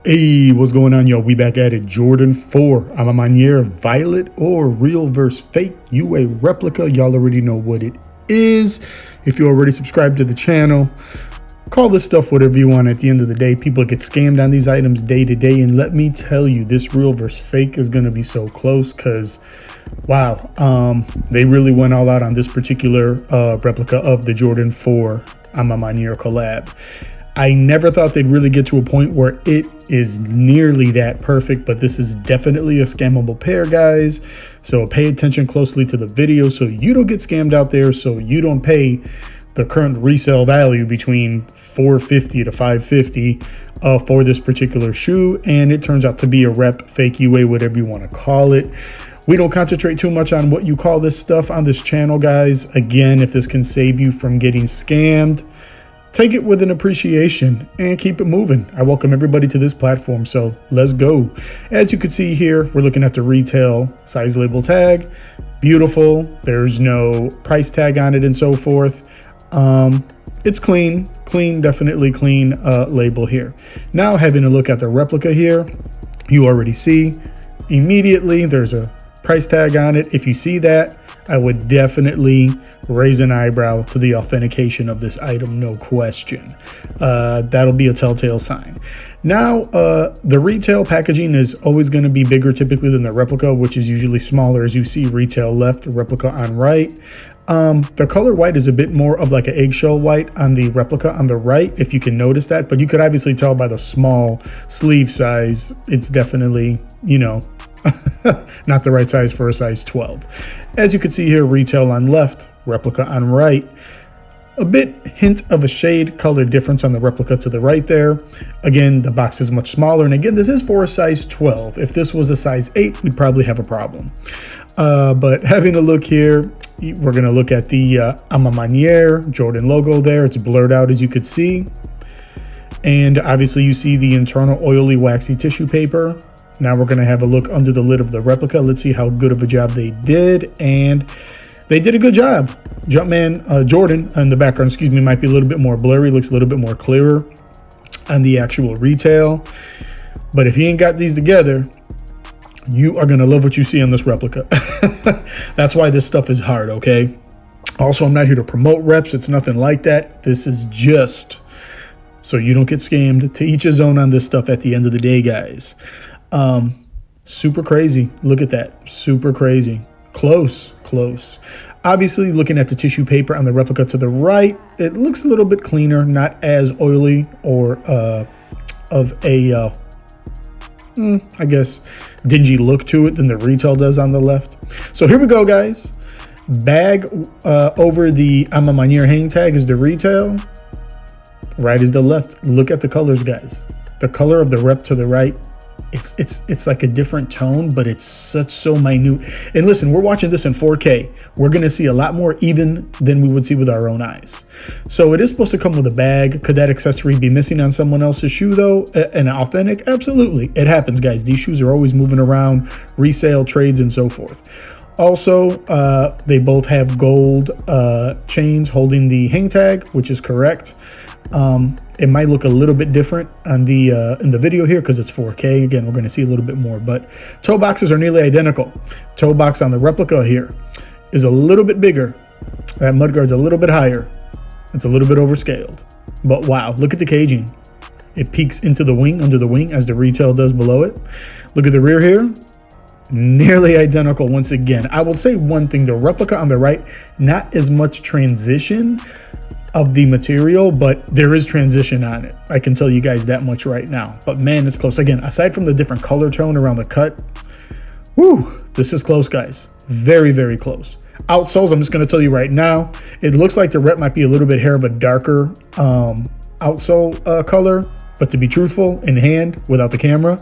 Hey, what's going on, y'all? We back at it. Jordan 4. I'm a Maniere, violet or real versus fake UA replica. Y'all already know what it is. If you already subscribed to the channel, call this stuff whatever you want. At the end of the day, people get scammed on these items day to day. And let me tell you, this real versus fake is going to be so close because, wow, they really went all out on this particular replica of the Jordan 4 I'm a Maniere collab. I never thought they'd really get to a point where it is nearly that perfect, but this is definitely a scammable pair, guys. So pay attention closely to the video so you don't get scammed out there, so you don't pay the current resale value between $450 to $550 for this particular shoe, and it turns out to be a rep, fake UA, whatever you want to call it. We don't concentrate too much on what you call this stuff on this channel, guys. Again, if this can save you from getting scammed, take it with an appreciation and keep it moving. I welcome everybody to this platform, so let's go. As you can see here, we're looking at the retail size label tag. Beautiful. There's no price tag on it and so forth. It's clean, definitely clean label here. Now having a look at the replica here, you already see immediately there's a price tag on it. If you see that, I would definitely raise an eyebrow to the authentication of this item, no question. That'll be a telltale sign. Now, the retail packaging is always going to be bigger typically than the replica, which is usually smaller. As you see, retail left, replica on right. The color white is a bit more of like an eggshell white on the replica on the right, if you can notice that. But you could obviously tell by the small sleeve size, it's definitely, you know, not the right size for a size 12. As you can see here, retail on left, replica on right. A bit hint of a shade color difference on the replica to the right there. Again, the box is much smaller. And again, this is for a size 12. If this was a size 8, we'd probably have a problem. But having a look here, we're going to look at the I'm a Maniere Jordan logo there. It's blurred out, as you could see. And obviously you see the internal oily, waxy tissue paper. Now we're going to have a look under the lid of the replica. Let's see how good of a job they did. And they did a good job. Jumpman Jordan in the background, excuse me, might be a little bit more blurry. Looks a little bit more clearer on the actual retail. But if you ain't got these together, you are going to love what you see on this replica. That's why this stuff is hard, okay? Also, I'm not here to promote reps. It's nothing like that. This is just so you don't get scammed. To each his own on this stuff at the end of the day, guys. Super crazy. Look at that. Super crazy. Close. Obviously, looking at the tissue paper on the replica to the right, it looks a little bit cleaner, not as oily or of a, I guess, dingy look to it than the retail does on the left. So here we go, guys. Bag over the I'm a Maniere hang tag is the retail. Right is the left. Look at the colors, guys. The color of the rep to the right. It's like a different tone, but it's so minute. And listen, we're watching this in 4K. We're going to see a lot more even than we would see with our own eyes. So it is supposed to come with a bag. Could that accessory be missing on someone else's shoe though? An authentic? Absolutely. It happens, guys. These shoes are always moving around, resale, trades, and so forth. Also, they both have gold chains holding the hang tag, which is correct. It might look a little bit different on the in the video here because it's 4K. Again, we're going to see a little bit more, but toe boxes are nearly identical. Toe box on the replica here is a little bit bigger. That mudguard's a little bit higher. It's a little bit overscaled, but wow, look at the caging. It peeks into the wing, under the wing, as the retail does below it. Look at the rear here. Nearly identical once again. I will say one thing, the replica on the right, not as much transition of the material, but there is transition on it. I can tell you guys that much right now. But man, it's close. Again, aside from the different color tone around the cut, whoo, this is close, guys. Very close. Outsoles, I'm just going to tell you right now, it looks like the rep might be a little bit hair of a darker outsole color, but to be truthful, in hand, without the camera,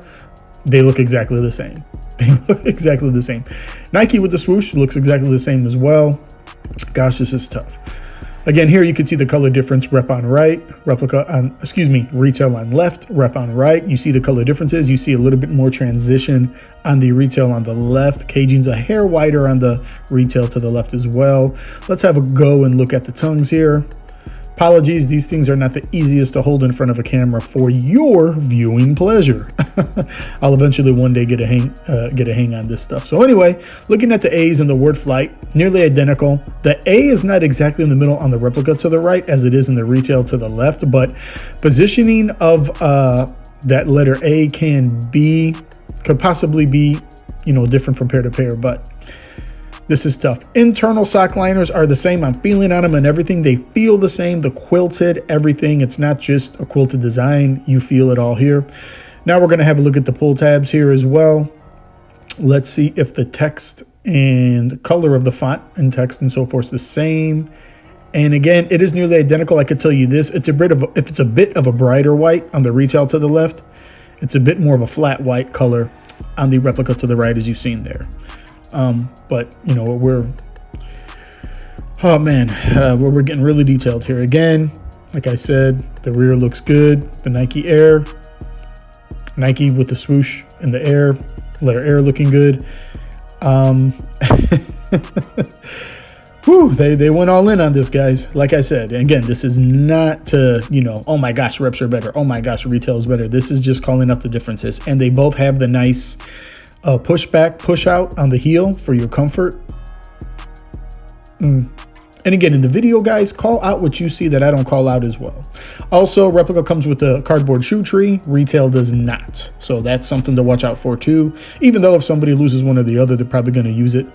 they look exactly the same. They look exactly the same. Nike with the swoosh looks exactly the same as well. Gosh, this is tough. Again, here you can see the color difference, rep on right, replica on, retail on left, rep on right. You see the color differences. You see a little bit more transition on the retail on the left. Caging's a hair wider on the retail to the left as well. Let's have a go and look at the tongues here. Apologies, these things are not the easiest to hold in front of a camera for your viewing pleasure. I'll eventually one day get a hang on this stuff. So anyway, looking at the A's and the word flight, nearly identical. The A is not exactly in the middle on the replica to the right as it is in the retail to the left, but positioning of that letter A could possibly be, different from pair to pair, but this is tough. Internal sock liners are the same. I'm feeling on them and everything. They feel the same. The quilted, everything. It's not just a quilted design. You feel it all here. Now we're going to have a look at the pull tabs here as well. Let's see if the text and color of the font and text and so forth is the same. And again, it is nearly identical. I could tell you this. If it's a bit of a brighter white on the retail to the left, it's a bit more of a flat white color on the replica to the right, as you've seen there. But we're getting really detailed here. Again, like I said, the rear looks good. The Nike Air, Nike with the swoosh in the air, letter Air looking good. Whew, they went all in on this, guys. Like I said, again, this is not to, oh my gosh, reps are better. Oh my gosh, retail is better. This is just calling up the differences. And they both have the nice push back, push out on the heel for your comfort. And again, in the video, guys, call out what you see that I don't call out as well. Also, replica comes with a cardboard shoe tree. Retail does not. So that's something to watch out for too. Even though if somebody loses one or the other, they're probably going to use it.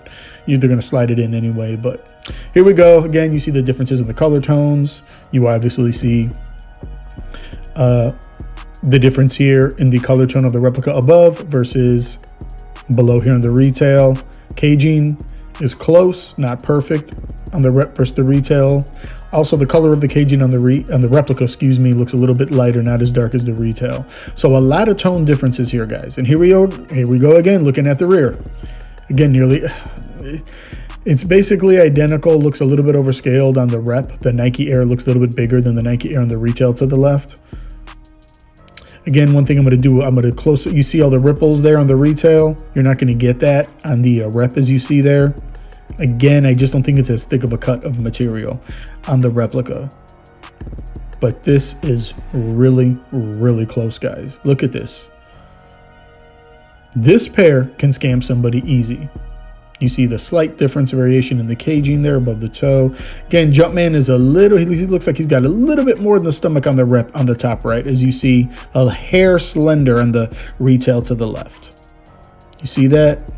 They're going to slide it in anyway. But here we go. Again, you see the differences in the color tones. You obviously see the difference here in the color tone of the replica above versus below here in the retail. Caging is close, not perfect on the rep versus the retail. Also, the color of the caging on the replica, looks a little bit lighter, not as dark as the retail. So a lot of tone differences here, guys. And here we go again, looking at the rear. Again, it's basically identical. Looks a little bit overscaled on the rep. The Nike Air looks a little bit bigger than the Nike Air on the retail to the left. Again, one thing I'm going to do, I'm going to close it. You see all the ripples there on the retail. You're not going to get that on the rep as you see there. Again, I just don't think it's as thick of a cut of material on the replica. But this is really, really close, guys. Look at this. This pair can scam somebody easy. You see the slight difference variation in the caging there above the toe. Again, Jumpman is he looks like he's got a little bit more than the stomach on the rep on the top right, as you see a hair slender on the retail to the left. You see that?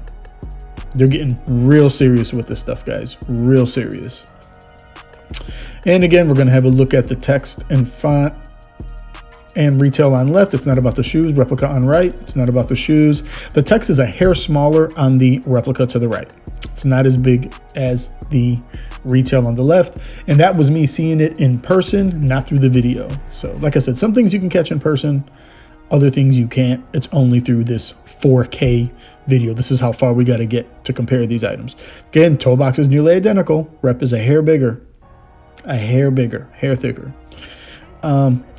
They're getting real serious with this stuff, guys. Real serious. And again, we're going to have a look at the text and font and retail on left. It's not about the shoes. Replica on right. It's not about the shoes. The text is a hair smaller on the replica to the right. It's not as big as the retail on the left. And that was me seeing it in person, not through the video. So like I said, some things you can catch in person, other things you can't. It's only through this 4K video. This is how far we got to get to compare these items. Again, toe box is nearly identical. Rep is a hair bigger, hair thicker.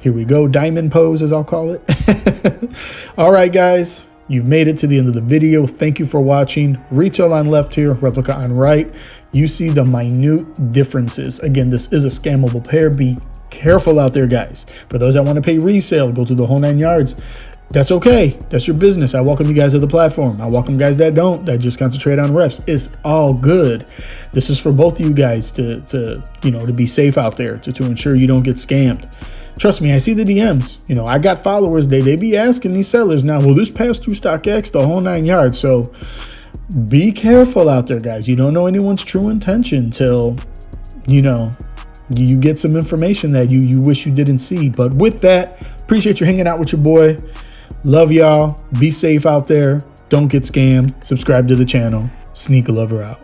Here we go. Diamond pose, as I'll call it. All right, guys, you've made it to the end of the video. Thank you for watching. Retail on left here, replica on right. You see the minute differences. Again, this is a scammable pair. Be careful out there, guys. For those that want to pay resale, go through the whole 9 yards. That's okay. That's your business. I welcome you guys to the platform. I welcome guys that don't, that just concentrate on reps. It's all good. This is for both of you guys to be safe out there, to ensure you don't get scammed. Trust me, I see the DMs. I got followers. They be asking these sellers now, will this pass through StockX, the whole 9 yards? So be careful out there, guys. You don't know anyone's true intention till, you get some information that you wish you didn't see. But with that, appreciate you hanging out with your boy. Love y'all. Be safe out there. Don't get scammed. Subscribe to the channel. Sneaker Lover out.